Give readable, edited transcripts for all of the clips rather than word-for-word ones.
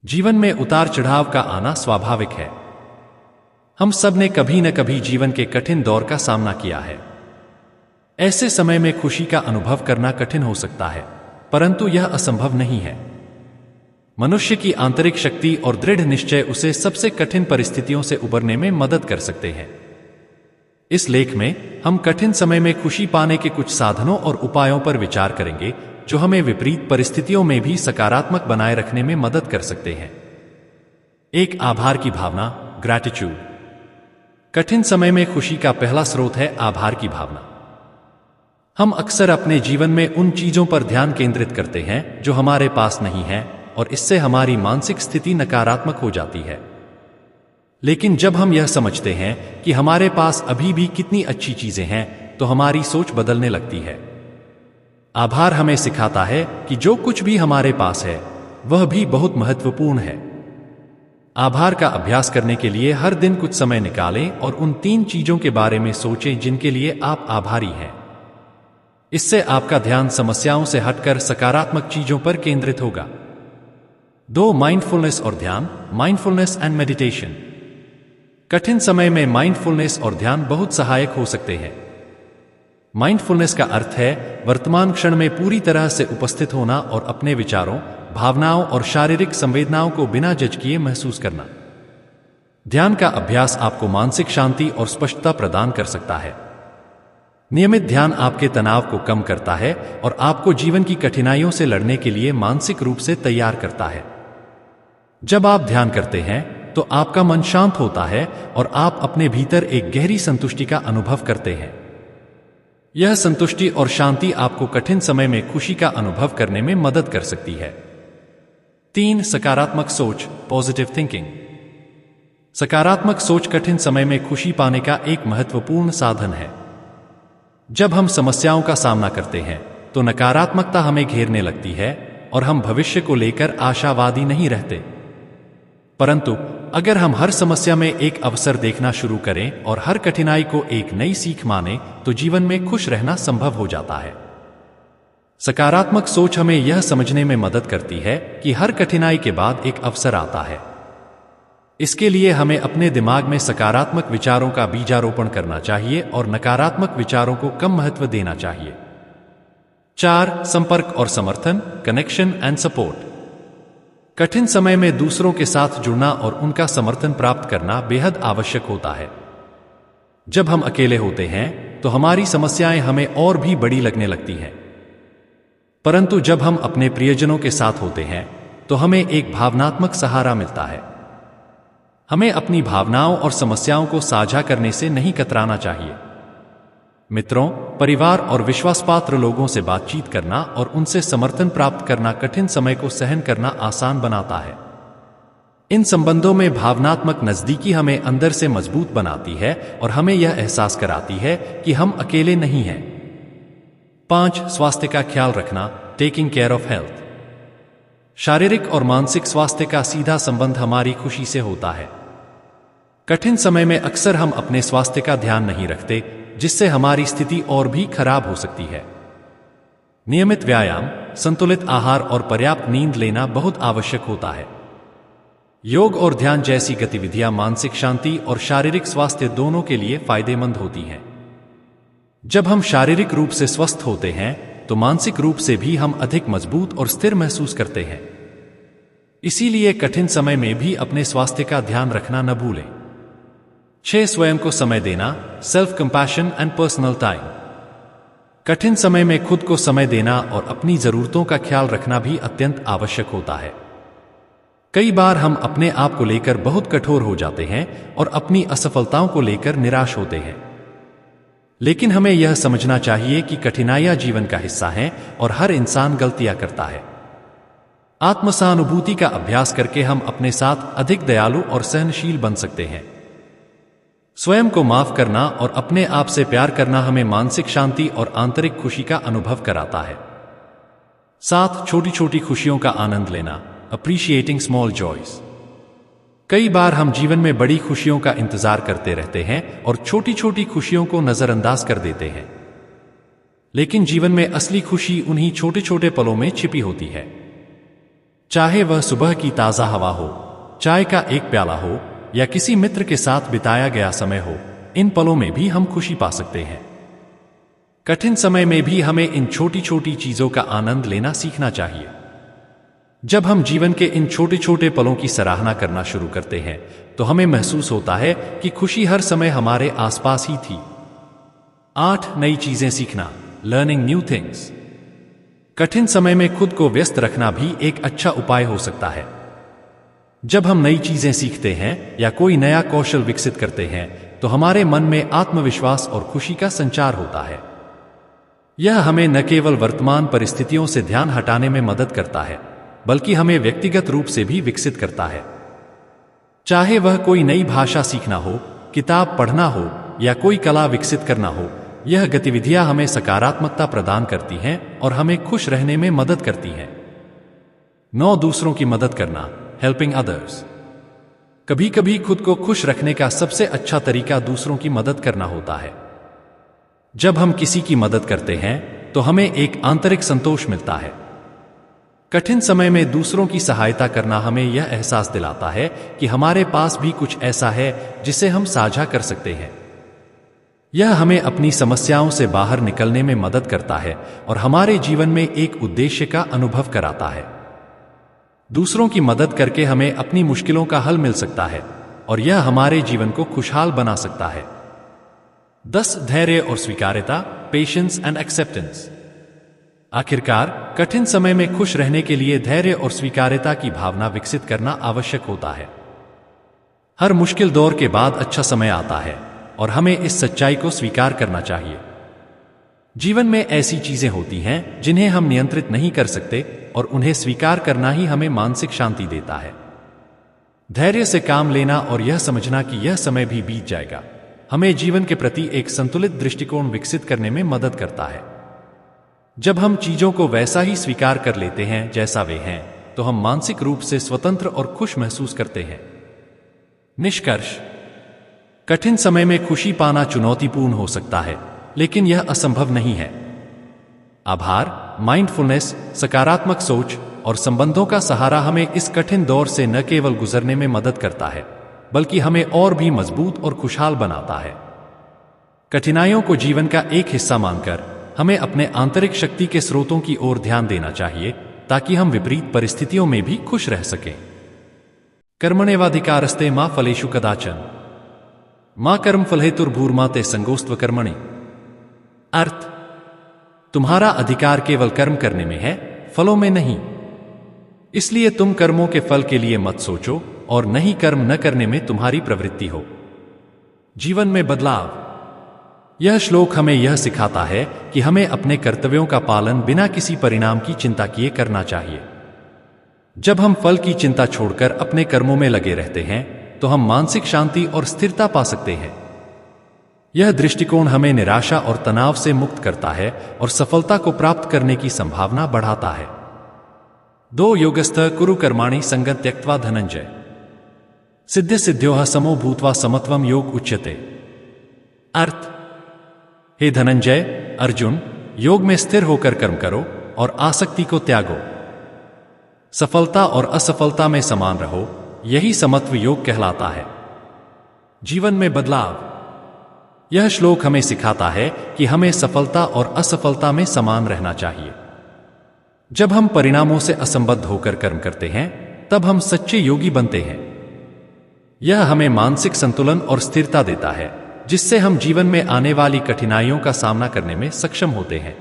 जीवन में उतार चढ़ाव का आना स्वाभाविक है। हम सब ने कभी न कभी जीवन के कठिन दौर का सामना किया है। ऐसे समय में खुशी का अनुभव करना कठिन हो सकता है, परंतु यह असंभव नहीं है। मनुष्य की आंतरिक शक्ति और दृढ़ निश्चय उसे सबसे कठिन परिस्थितियों से उबरने में मदद कर सकते हैं। इस लेख में हम कठिन समय में खुशी पाने के कुछ साधनों और उपायों पर विचार करेंगे, जो हमें विपरीत परिस्थितियों में भी सकारात्मक बनाए रखने में मदद कर सकते हैं। एक, आभार की भावना, ग्रैटिट्यूड। कठिन समय में खुशी का पहला स्रोत है आभार की भावना। हम अक्सर अपने जीवन में उन चीजों पर ध्यान केंद्रित करते हैं जो हमारे पास नहीं है, और इससे हमारी मानसिक स्थिति नकारात्मक हो जाती है। लेकिन जब हम यह समझते हैं कि हमारे पास अभी भी कितनी अच्छी चीजें हैं, तो हमारी सोच बदलने लगती है। आभार हमें सिखाता है कि जो कुछ भी हमारे पास है वह भी बहुत महत्वपूर्ण है। आभार का अभ्यास करने के लिए हर दिन कुछ समय निकालें और उन 3 चीजों के बारे में सोचें जिनके लिए आप आभारी हैं। इससे आपका ध्यान समस्याओं से हटकर सकारात्मक चीजों पर केंद्रित होगा। 2, माइंडफुलनेस और ध्यान, माइंडफुलनेस एंड मेडिटेशन। कठिन समय में माइंडफुलनेस और ध्यान बहुत सहायक हो सकते हैं। माइंडफुलनेस का अर्थ है वर्तमान क्षण में पूरी तरह से उपस्थित होना और अपने विचारों, भावनाओं और शारीरिक संवेदनाओं को बिना जज किए महसूस करना। ध्यान का अभ्यास आपको मानसिक शांति और स्पष्टता प्रदान कर सकता है। नियमित ध्यान आपके तनाव को कम करता है और आपको जीवन की कठिनाइयों से लड़ने के लिए मानसिक रूप से तैयार करता है। जब आप ध्यान करते हैं तो आपका मन शांत होता है और आप अपने भीतर एक गहरी संतुष्टि का अनुभव करते हैं। यह संतुष्टि और शांति आपको कठिन समय में खुशी का अनुभव करने में मदद कर सकती है। 3, सकारात्मक सोच, पॉजिटिव थिंकिंग। सकारात्मक सोच कठिन समय में खुशी पाने का एक महत्वपूर्ण साधन है। जब हम समस्याओं का सामना करते हैं तो नकारात्मकता हमें घेरने लगती है और हम भविष्य को लेकर आशावादी नहीं रहते। परंतु अगर हम हर समस्या में एक अवसर देखना शुरू करें और हर कठिनाई को एक नई सीख माने, तो जीवन में खुश रहना संभव हो जाता है। सकारात्मक सोच हमें यह समझने में मदद करती है कि हर कठिनाई के बाद एक अवसर आता है। इसके लिए हमें अपने दिमाग में सकारात्मक विचारों का बीजारोपण करना चाहिए और नकारात्मक विचारों को कम महत्व देना चाहिए। 4, संपर्क और समर्थन, कनेक्शन एंड सपोर्ट। कठिन समय में दूसरों के साथ जुड़ना और उनका समर्थन प्राप्त करना बेहद आवश्यक होता है। जब हम अकेले होते हैं तो हमारी समस्याएं हमें और भी बड़ी लगने लगती हैं, परंतु जब हम अपने प्रियजनों के साथ होते हैं तो हमें एक भावनात्मक सहारा मिलता है। हमें अपनी भावनाओं और समस्याओं को साझा करने से नहीं कतराना चाहिए। मित्रों, परिवार और विश्वासपात्र लोगों से बातचीत करना और उनसे समर्थन प्राप्त करना कठिन समय को सहन करना आसान बनाता है। इन संबंधों में भावनात्मक नजदीकी हमें अंदर से मजबूत बनाती है और हमें यह एहसास कराती है कि हम अकेले नहीं हैं। 5, स्वास्थ्य का ख्याल रखना, टेकिंग केयर ऑफ हेल्थ। शारीरिक और मानसिक स्वास्थ्य का सीधा संबंध हमारी खुशी से होता है। कठिन समय में अक्सर हम अपने स्वास्थ्य का ध्यान नहीं रखते, जिससे हमारी स्थिति और भी खराब हो सकती है। नियमित व्यायाम, संतुलित आहार और पर्याप्त नींद लेना बहुत आवश्यक होता है। योग और ध्यान जैसी गतिविधियां मानसिक शांति और शारीरिक स्वास्थ्य दोनों के लिए फायदेमंद होती हैं। जब हम शारीरिक रूप से स्वस्थ होते हैं तो मानसिक रूप से भी हम अधिक मजबूत और स्थिर महसूस करते हैं। इसीलिए कठिन समय में भी अपने स्वास्थ्य का ध्यान रखना न भूलें। 6, स्वयं को समय देना, self compassion and personal time. कठिन समय में खुद को समय देना और अपनी जरूरतों का ख्याल रखना भी अत्यंत आवश्यक होता है। कई बार हम अपने आप को लेकर बहुत कठोर हो जाते हैं और अपनी असफलताओं को लेकर निराश होते हैं। लेकिन हमें यह समझना चाहिए कि कठिनाइयां जीवन का हिस्सा हैं और हर इंसान गलतियां करता है। आत्मसहानुभूति का अभ्यास करके हम अपने साथ अधिक दयालु और सहनशील बन सकते हैं। स्वयं को माफ करना और अपने आप से प्यार करना हमें मानसिक शांति और आंतरिक खुशी का अनुभव कराता है। 7, छोटी छोटी खुशियों का आनंद लेना, अप्रिशिएटिंग स्मॉल जॉयज। कई बार हम जीवन में बड़ी खुशियों का इंतजार करते रहते हैं और छोटी छोटी खुशियों को नजरअंदाज कर देते हैं। लेकिन जीवन में असली खुशी उन्हीं छोटे छोटे पलों में छिपी होती है। चाहे वह सुबह की ताजा हवा हो, चाय का एक प्याला हो या किसी मित्र के साथ बिताया गया समय हो, इन पलों में भी हम खुशी पा सकते हैं। कठिन समय में भी हमें इन छोटी छोटी चीजों का आनंद लेना सीखना चाहिए। जब हम जीवन के इन छोटे छोटे पलों की सराहना करना शुरू करते हैं तो हमें महसूस होता है कि खुशी हर समय हमारे आसपास ही थी। 8 नई चीजें सीखना, लर्निंग न्यू थिंग्स। कठिन समय में खुद को व्यस्त रखना भी एक अच्छा उपाय हो सकता है। जब हम नई चीजें सीखते हैं या कोई नया कौशल विकसित करते हैं तो हमारे मन में आत्मविश्वास और खुशी का संचार होता है। यह हमें न केवल वर्तमान परिस्थितियों से ध्यान हटाने में मदद करता है बल्कि हमें व्यक्तिगत रूप से भी विकसित करता है। चाहे वह कोई नई भाषा सीखना हो, किताब पढ़ना हो या कोई कला विकसित करना हो, यह गतिविधियां हमें सकारात्मकता प्रदान करती हैं और हमें खुश रहने में मदद करती हैं। 9 दूसरों की मदद करना, हेल्पिंग अदर्स। कभी कभी खुद को खुश रखने का सबसे अच्छा तरीका दूसरों की मदद करना होता है। जब हम किसी की मदद करते हैं तो हमें एक आंतरिक संतोष मिलता है। कठिन समय में दूसरों की सहायता करना हमें यह एहसास दिलाता है कि हमारे पास भी कुछ ऐसा है जिसे हम साझा कर सकते हैं। यह हमें अपनी समस्याओं से बाहर निकलने में मदद करता है और हमारे जीवन में एक उद्देश्य का अनुभव कराता है। दूसरों की मदद करके हमें अपनी मुश्किलों का हल मिल सकता है और यह हमारे जीवन को खुशहाल बना सकता है। 10 धैर्य और स्वीकार्यता, पेशेंस एंड एक्सेप्टेंस। आखिरकार कठिन समय में खुश रहने के लिए धैर्य और स्वीकार्यता की भावना विकसित करना आवश्यक होता है। हर मुश्किल दौर के बाद अच्छा समय आता है और हमें इस सच्चाई को स्वीकार करना चाहिए। जीवन में ऐसी चीजें होती हैं जिन्हें हम नियंत्रित नहीं कर सकते और उन्हें स्वीकार करना ही हमें मानसिक शांति देता है। धैर्य से काम लेना और यह समझना कि यह समय भी बीत जाएगा हमें जीवन के प्रति एक संतुलित दृष्टिकोण विकसित करने में मदद करता है। जब हम चीजों को वैसा ही स्वीकार कर लेते हैं जैसा वे हैं तो हम मानसिक रूप से स्वतंत्र और खुश महसूस करते हैं। निष्कर्ष, कठिन समय में खुशी पाना चुनौतीपूर्ण हो सकता है लेकिन यह असंभव नहीं है। आभार, माइंडफुलनेस, सकारात्मक सोच और संबंधों का सहारा हमें इस कठिन दौर से न केवल गुजरने में मदद करता है बल्कि हमें और भी मजबूत और खुशहाल बनाता है। कठिनाइयों को जीवन का एक हिस्सा मानकर हमें अपने आंतरिक शक्ति के स्रोतों की ओर ध्यान देना चाहिए ताकि हम विपरीत परिस्थितियों में भी खुश रह सकें। कर्मण्येवाधिकारस्ते मा फलेषु कदाचन मा कर्मफलहेतुर्भूर्मा ते संगोस्त्व कर्मणि। अर्थ, तुम्हारा अधिकार केवल कर्म करने में है, फलों में नहीं। इसलिए तुम कर्मों के फल के लिए मत सोचो और न ही कर्म न करने में तुम्हारी प्रवृत्ति हो। जीवन में बदलाव। यह श्लोक हमें यह सिखाता है कि हमें अपने कर्तव्यों का पालन बिना किसी परिणाम की चिंता किए करना चाहिए। जब हम फल की चिंता छोड़कर अपने कर्मों में लगे रहते हैं तो हम मानसिक शांति और स्थिरता पा सकते हैं। यह दृष्टिकोण हमें निराशा और तनाव से मुक्त करता है और सफलता को प्राप्त करने की संभावना बढ़ाता है। 2 योगस्थ कुरु कर्माणि संगं त्यक्त्वा धनंजय सिद्धि सिद्ध्योः समो भूत्वा समत्वम योग उच्यते। अर्थ, हे धनंजय, अर्जुन, योग में स्थिर होकर कर्म करो और आसक्ति को त्यागो। सफलता और असफलता में समान रहो, यही समत्व योग कहलाता है। जीवन में बदलाव। यह श्लोक हमें सिखाता है कि हमें सफलता और असफलता में समान रहना चाहिए। जब हम परिणामों से असंबद्ध होकर कर्म करते हैं तब हम सच्चे योगी बनते हैं। यह हमें मानसिक संतुलन और स्थिरता देता है जिससे हम जीवन में आने वाली कठिनाइयों का सामना करने में सक्षम होते हैं।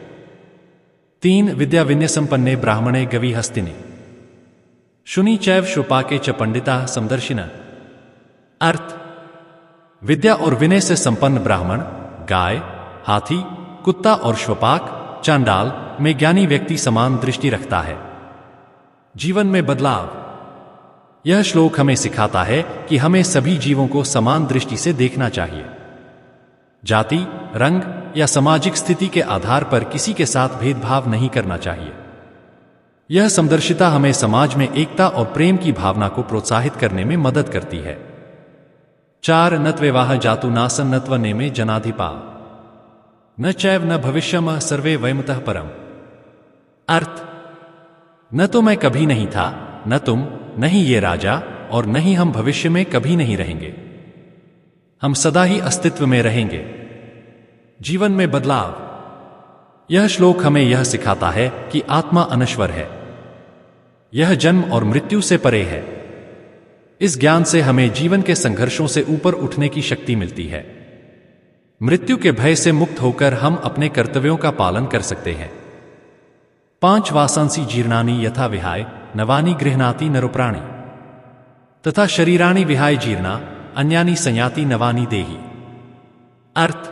3 विद्या विनयसंपन्ने ब्राह्मणे गवी हस्तिनि शुनि चैव श्वपाके च पंडिता समदर्शिन। अर्थ, विद्या और विनय से संपन्न ब्राह्मण, गाय, हाथी, कुत्ता और श्वपाक, चांडाल में ज्ञानी व्यक्ति समान दृष्टि रखता है। जीवन में बदलाव। यह श्लोक हमें सिखाता है कि हमें सभी जीवों को समान दृष्टि से देखना चाहिए। जाति, रंग या सामाजिक स्थिति के आधार पर किसी के साथ भेदभाव नहीं करना चाहिए। यह समदर्शिता हमें समाज में एकता और प्रेम की भावना को प्रोत्साहित करने में मदद करती है। 4 नत्वेवाह जातु नासन नत्व नेमे जनाधिपा न चैव न भविष्यम सर्वे वयमतः परम। अर्थ, न तो मैं कभी नहीं था न तुम, नहीं ये राजा, और न ही हम भविष्य में कभी नहीं रहेंगे। हम सदा ही अस्तित्व में रहेंगे। जीवन में बदलाव। यह श्लोक हमें यह सिखाता है कि आत्मा अनश्वर है। यह जन्म और मृत्यु से परे है। इस ज्ञान से हमें जीवन के संघर्षों से ऊपर उठने की शक्ति मिलती है। मृत्यु के भय से मुक्त होकर हम अपने कर्तव्यों का पालन कर सकते हैं। 5 वासांसी जीर्णानि यथा विहाय नवानि गृह्णाति नरोप्राणि तथा शरीराणि विहाय जीर्णा अन्यानि संयाति नवानि देहि। अर्थ,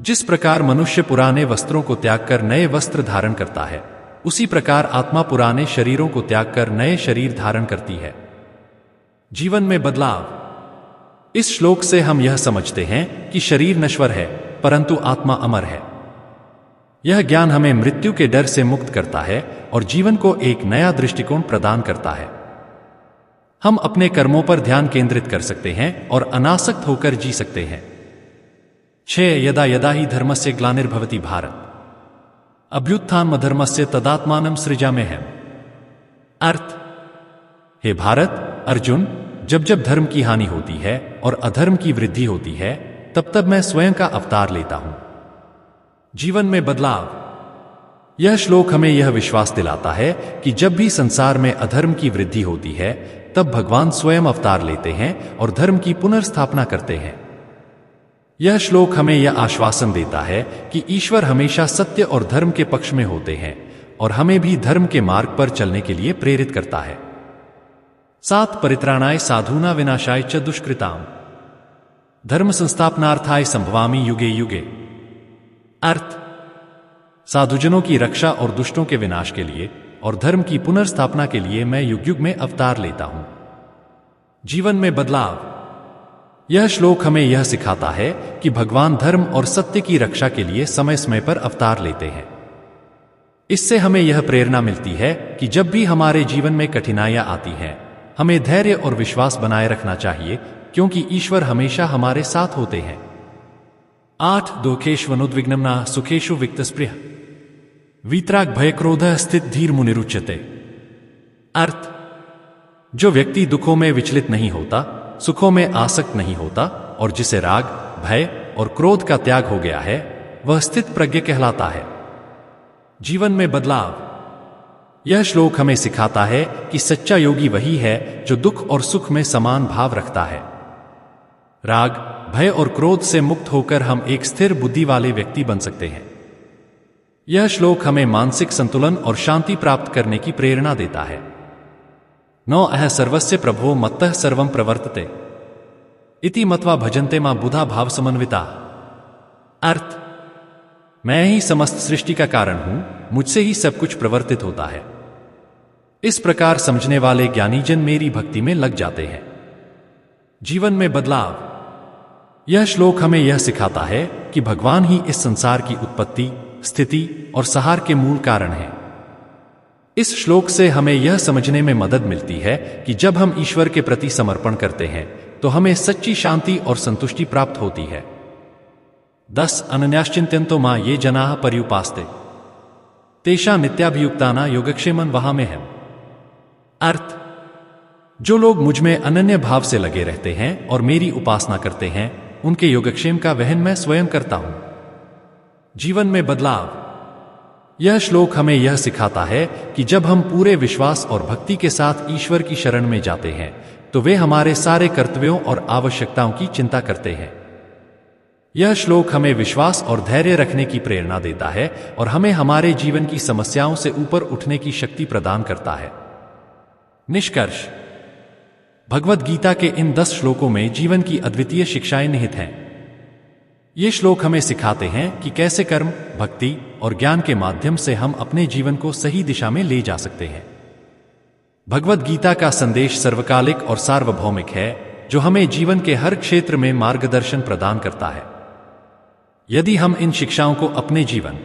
जिस प्रकार मनुष्य पुराने वस्त्रों को त्याग कर नए वस्त्र धारण करता है, उसी प्रकार आत्मा पुराने शरीरों को त्याग कर नए शरीर धारण करती है। जीवन में बदलाव। इस श्लोक से हम यह समझते हैं कि शरीर नश्वर है, परंतु आत्मा अमर है। यह ज्ञान हमें मृत्यु के डर से मुक्त करता है और जीवन को एक नया दृष्टिकोण प्रदान करता है। हम अपने कर्मों पर ध्यान केंद्रित कर सकते हैं और अनासक्त होकर जी सकते हैं। 6 यदा यदा ही धर्मस्य ग्लानिर्भवति भारत अभ्युत्थानमधर्मस्य तदात्मानं सृजाम्यहम्। अर्थ, हे भारत, अर्जुन, जब जब धर्म की हानि होती है और अधर्म की वृद्धि होती है, तब तब मैं स्वयं का अवतार लेता हूं। जीवन में बदलाव। यह श्लोक हमें यह विश्वास दिलाता है कि जब भी संसार में अधर्म की वृद्धि होती है, तब भगवान स्वयं अवतार लेते हैं और धर्म की पुनर्स्थापना करते हैं। यह श्लोक हमें यह आश्वासन देता है कि ईश्वर हमेशा सत्य और धर्म के पक्ष में होते हैं और हमें भी धर्म के मार्ग पर चलने के लिए प्रेरित करता है। 7 परित्राणाय साधूना विनाशाय च दुष्कृताम धर्म संस्थापनार्थाय संभवामि युगे युगे। अर्थ, साधुजनों की रक्षा और दुष्टों के विनाश के लिए और धर्म की पुनर्स्थापना के लिए मैं युग युग में अवतार लेता हूं। जीवन में बदलाव। यह श्लोक हमें यह सिखाता है कि भगवान धर्म और सत्य की रक्षा के लिए समय समय पर अवतार लेते हैं। इससे हमें यह प्रेरणा मिलती है कि जब भी हमारे जीवन में कठिनाइयां आती हैं, हमें धैर्य और विश्वास बनाए रखना चाहिए, क्योंकि ईश्वर हमेशा हमारे साथ होते हैं। 8 दोखेष्वनुद्विग्नम्ना सुखेषु विक्तस्पृह वीतराग भय क्रोध स्थित धीर मुनिरुच्यते। अर्थ, जो व्यक्ति दुखों में विचलित नहीं होता, सुखों में आसक्त नहीं होता और जिसे राग, भय और क्रोध का त्याग हो गया है, वह स्थित प्रज्ञ कहलाता है। जीवन में बदलाव। यह श्लोक हमें सिखाता है कि सच्चा योगी वही है जो दुख और सुख में समान भाव रखता है। राग, भय और क्रोध से मुक्त होकर हम एक स्थिर बुद्धि वाले व्यक्ति बन सकते हैं। यह श्लोक हमें मानसिक संतुलन और शांति प्राप्त करने की प्रेरणा देता है। 9 अह सर्वस्य प्रभो मत्तः सर्वं प्रवर्तते इति मत्वा भजन्ते मां बुधा भाव समन्विता। अर्थ, मैं ही समस्त सृष्टि का कारण हूं, मुझसे ही सब कुछ प्रवर्तित होता है। इस प्रकार समझने वाले ज्ञानी जन मेरी भक्ति में लग जाते हैं। जीवन में बदलाव। यह श्लोक हमें यह सिखाता है कि भगवान ही इस संसार की उत्पत्ति, स्थिति और संहार के मूल कारण हैं। इस श्लोक से हमें यह समझने में मदद मिलती है कि जब हम ईश्वर के प्रति समर्पण करते हैं, तो हमें सच्ची शांति और संतुष्टि प्राप्त होती है। 10 अनन्याश्चिन्त्यन्तो मां ये जनाः पर्युपास्ते तेषां नित्याभियुक्तानां योगक्षेमं वहाम्यहम्। अर्थ, जो लोग मुझ में अनन्य भाव से लगे रहते हैं और मेरी उपासना करते हैं, उनके योगक्षेम का वहन मैं स्वयं करता हूं। जीवन में बदलाव। यह श्लोक हमें यह सिखाता है कि जब हम पूरे विश्वास और भक्ति के साथ ईश्वर की शरण में जाते हैं, तो वे हमारे सारे कर्तव्यों और आवश्यकताओं की चिंता करते हैं। यह श्लोक हमें विश्वास और धैर्य रखने की प्रेरणा देता है और हमें हमारे जीवन की समस्याओं से ऊपर उठने की शक्ति प्रदान करता है। निष्कर्ष। भगवद गीता के इन 10 श्लोकों में जीवन की अद्वितीय शिक्षाएं निहित हैं। ये श्लोक हमें सिखाते हैं कि कैसे कर्म, भक्ति और ज्ञान के माध्यम से हम अपने जीवन को सही दिशा में ले जा सकते हैं। भगवद गीता का संदेश सर्वकालिक और सार्वभौमिक है, जो हमें जीवन के हर क्षेत्र में मार्गदर्शन प्रदान करता है। यदि हम इन शिक्षाओं को अपने जीवन